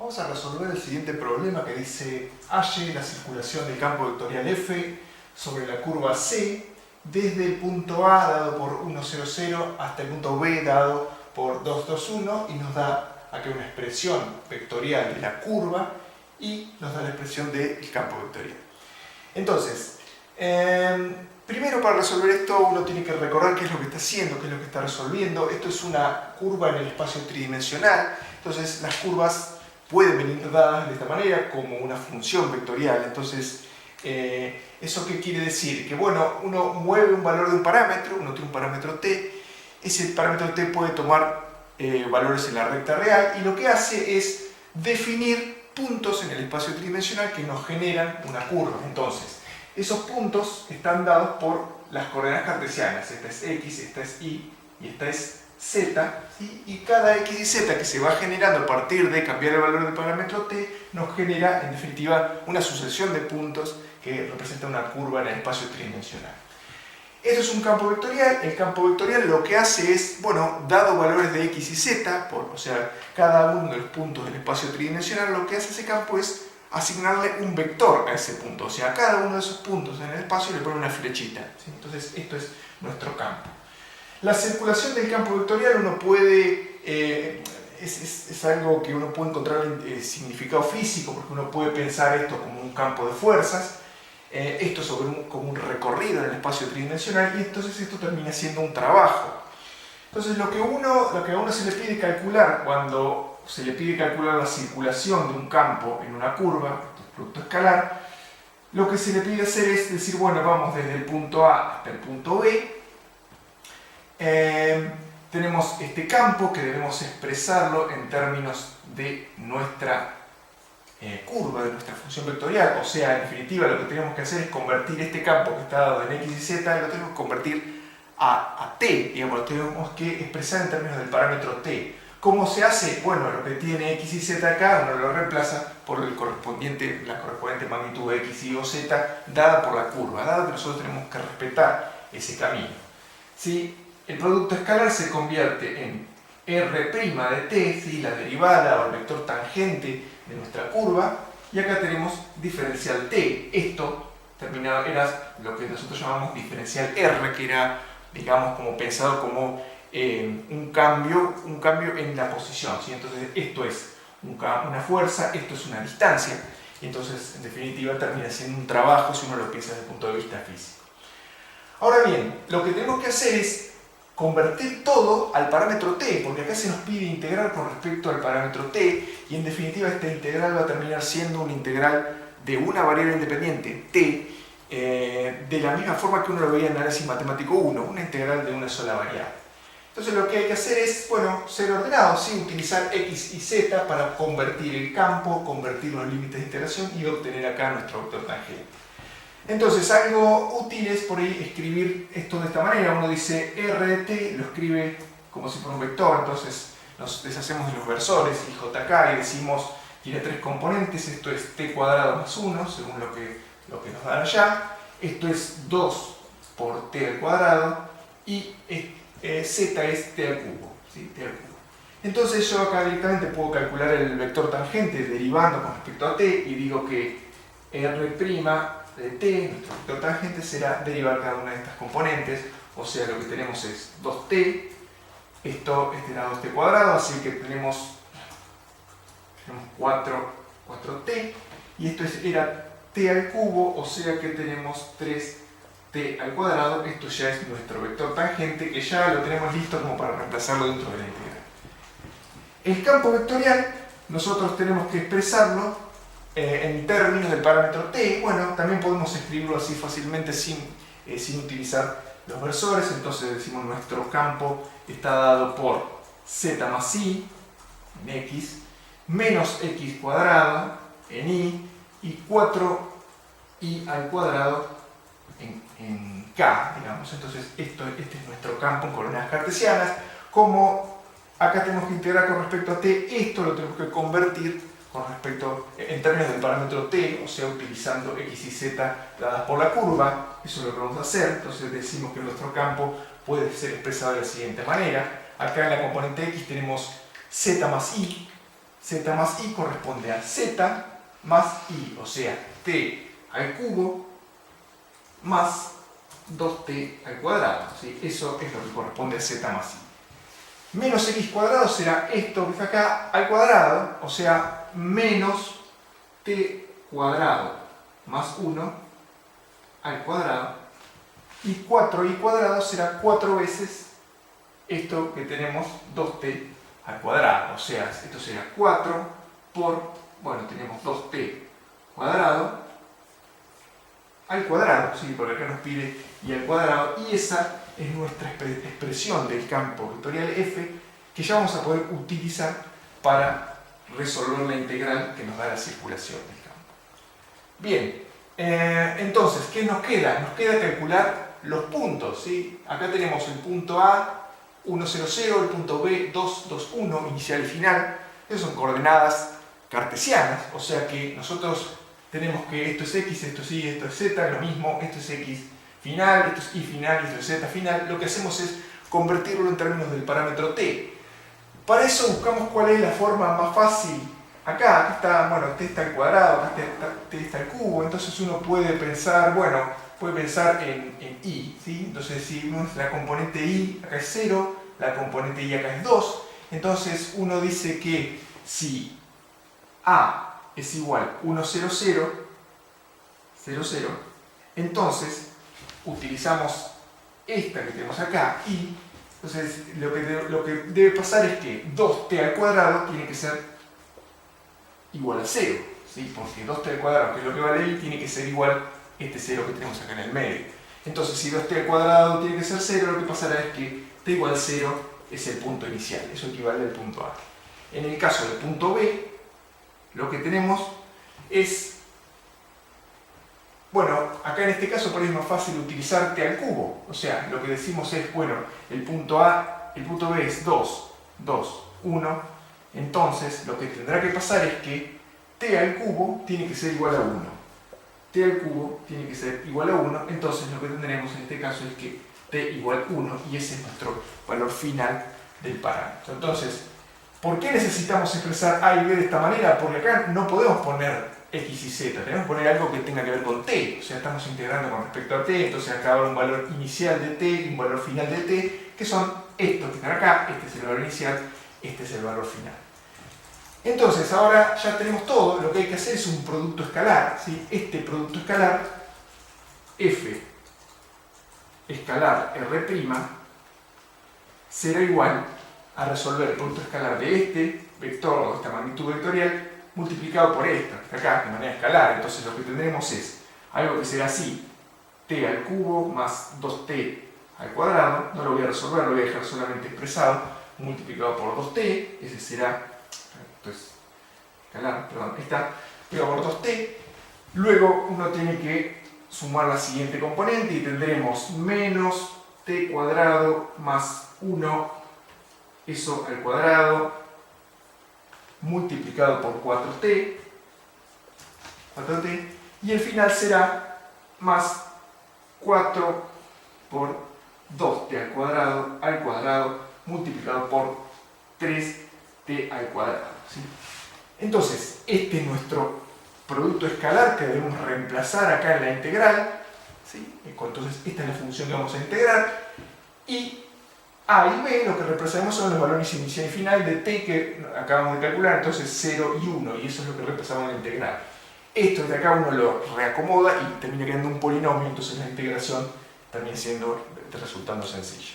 Vamos a resolver el siguiente problema que dice: halle la circulación del campo vectorial F sobre la curva C desde el punto A dado por 1, 0, 0 hasta el punto B dado por 2, 2, 1, y nos da aquí una expresión vectorial de la curva y nos da la expresión del campo vectorial. Entonces, primero, para resolver esto uno tiene que recordar qué es lo que está haciendo, qué es lo que está resolviendo. Esto es una curva en el espacio tridimensional, entonces las curvas pueden venir dadas de esta manera como una función vectorial. Entonces, ¿eso qué quiere decir? Que bueno, uno mueve un valor de un parámetro, uno tiene un parámetro t, ese parámetro t puede tomar valores en la recta real, y lo que hace es definir puntos en el espacio tridimensional que nos generan una curva. Entonces, esos puntos están dados por las coordenadas cartesianas. Esta es x, esta es y esta es z, ¿sí? Y cada x y z que se va generando a partir de cambiar el valor del parámetro t nos genera, en definitiva, una sucesión de puntos que representa una curva en el espacio tridimensional. Esto es un campo vectorial. El campo vectorial lo que hace es, bueno, dado valores de x y z, o sea, cada uno de los puntos del espacio tridimensional, lo que hace ese campo es asignarle un vector a ese punto. O sea, a cada uno de esos puntos en el espacio le pone una flechita, ¿sí? Entonces, esto es nuestro campo. La circulación del campo vectorial uno puede, es algo que uno puede encontrar significado físico, porque uno puede pensar esto como un campo de fuerzas, esto como un recorrido en el espacio tridimensional, y entonces esto termina siendo un trabajo. Entonces lo que a uno se le pide calcular cuando se le pide calcular la circulación de un campo en una curva, producto escalar, lo que se le pide hacer es decir, bueno, vamos desde el punto A hasta el punto B. Tenemos este campo que debemos expresarlo en términos de nuestra curva, de nuestra función vectorial. O sea, en definitiva, lo que tenemos que hacer es convertir este campo que está dado en x y z, lo tenemos que convertir a t, digamos, lo tenemos que expresar en términos del parámetro t. ¿Cómo se hace? Bueno, lo que tiene x y z acá, uno lo reemplaza por la correspondiente magnitud de x, y o z dada por la curva, dado que nosotros tenemos que respetar ese camino. ¿Sí? El producto escalar se convierte en r' de t, ¿sí? La derivada o el vector tangente de nuestra curva, y acá tenemos diferencial t. Esto era lo que nosotros llamamos diferencial r, que era, digamos, como pensado como un cambio en la posición, ¿sí? Entonces esto es una fuerza, esto es una distancia, y entonces en definitiva termina siendo un trabajo si uno lo piensa desde el punto de vista físico. Ahora bien, lo que tenemos que hacer es convertir todo al parámetro t, porque acá se nos pide integrar con respecto al parámetro t, y en definitiva esta integral va a terminar siendo una integral de una variable independiente, t, de la misma forma que uno lo veía en análisis matemático 1, una integral de una sola variable. Entonces lo que hay que hacer es, bueno, ser ordenado, ¿sí? Utilizar x y z para convertir el campo, convertir los límites de integración y obtener acá nuestro vector tangente. Entonces, algo útil es por ahí escribir esto de esta manera. Uno dice r de t, lo escribe como si fuera un vector, entonces nos deshacemos de los versores y jk y decimos, tiene tres componentes, esto es t cuadrado más 1, según lo que nos dan allá, esto es 2 por t al cuadrado, y z es t al cubo, ¿sí? T al cubo. Entonces yo acá directamente puedo calcular el vector tangente derivando con respecto a t, y digo que r' de t, nuestro vector tangente, será derivar cada una de estas componentes. O sea, lo que tenemos es 2t, este era 2t cuadrado, así que tenemos 4t, y esto era t al cubo, o sea que tenemos 3t al cuadrado. Esto ya es nuestro vector tangente, que ya lo tenemos listo como para reemplazarlo dentro de la integral. El campo vectorial nosotros tenemos que expresarlo en términos del parámetro t. Bueno, también podemos escribirlo así fácilmente sin utilizar los versores. Entonces decimos nuestro campo está dado por z más i en x, menos x cuadrado en y 4i al cuadrado en k, digamos. Entonces este es nuestro campo en coordenadas cartesianas. Como acá tenemos que integrar con respecto a t, esto lo tenemos que convertir con respecto, en términos del parámetro t, o sea, utilizando x y z dadas por la curva. Eso es lo que vamos a hacer. Entonces decimos que nuestro campo puede ser expresado de la siguiente manera. Acá en la componente x tenemos z más i, z más i corresponde a z más i, o sea, t al cubo más 2t al cuadrado, ¿sí? Eso es lo que corresponde a z más i. Menos x cuadrado será esto que está acá al cuadrado, o sea, menos t cuadrado más 1 al cuadrado, y 4i cuadrado será 4 veces esto que tenemos 2t al cuadrado, o sea, esto será 4 por, bueno, tenemos 2t cuadrado al cuadrado, ¿sí? Porque acá nos pide y al cuadrado, y esa es nuestra expresión del campo vectorial f, que ya vamos a poder utilizar para resolver la integral que nos da la circulación del campo. Bien, entonces, ¿qué nos queda? Nos queda calcular los puntos, ¿sí? Acá tenemos el punto A, 1, 0, 0, el punto B, 2, 2, 1, inicial y final. Esas son coordenadas cartesianas, o sea que nosotros tenemos que esto es x, esto es y, esto es z, lo mismo, esto es x final, esto es y final, esto es z final. Lo que hacemos es convertirlo en términos del parámetro t. Para eso buscamos cuál es la forma más fácil. Acá está, bueno, t está al cuadrado, acá t está al cubo, entonces uno puede pensar, bueno, puede pensar en i, ¿sí? Entonces si la componente i acá es 0, la componente y acá es 2, entonces uno dice que si a es igual 1, 0, 0, 0, 0, entonces utilizamos esta que tenemos acá, y entonces lo que debe pasar es que 2t al cuadrado tiene que ser igual a 0, ¿sí? Porque 2t al cuadrado, que es lo que vale i, tiene que ser igual este 0 que tenemos acá en el medio. Entonces si 2t al cuadrado tiene que ser 0, lo que pasará es que t igual a 0 es el punto inicial, eso equivale al punto A. En el caso del punto B, lo que tenemos es, bueno, acá en este caso por ahí es más fácil utilizar t al cubo, o sea, lo que decimos es, bueno, el punto B es 2, 2, 1, entonces lo que tendrá que pasar es que t al cubo tiene que ser igual a 1. T al cubo tiene que ser igual a 1, entonces lo que tendremos en este caso es que t igual a 1, y ese es nuestro valor final del parámetro. Entonces, ¿por qué necesitamos expresar a y b de esta manera? Porque acá no podemos poner x y z, tenemos que poner algo que tenga que ver con t, o sea, estamos integrando con respecto a t, entonces acá va un valor inicial de t y un valor final de t, que son estos que están acá, este es el valor inicial, este es el valor final. Entonces, ahora ya tenemos todo, lo que hay que hacer es un producto escalar, ¿sí? Este producto escalar, f escalar r', será igual a resolver el producto escalar de este vector o de esta magnitud vectorial multiplicado por esta, acá, de manera escalar. Entonces lo que tendremos es algo que será así, t al cubo más 2t al cuadrado, no lo voy a resolver, lo voy a dejar solamente expresado, multiplicado por 2t, ese será, entonces, escalar, perdón, está, multiplicado por 2t, luego uno tiene que sumar la siguiente componente y tendremos menos t cuadrado más 1, eso al cuadrado, multiplicado por 4t, y el final será más 4 por 2t al cuadrado, multiplicado por 3t al cuadrado, ¿sí? Entonces, este es nuestro producto escalar que debemos reemplazar acá en la integral, ¿sí? Entonces, esta es la función que vamos a integrar, y a y b lo que reemplazamos son los valores inicial y final de t que acabamos de calcular, entonces 0 y 1, y eso es lo que reemplazamos en la integral. Esto de acá uno lo reacomoda y termina quedando un polinomio, entonces la integración termina resultando sencilla.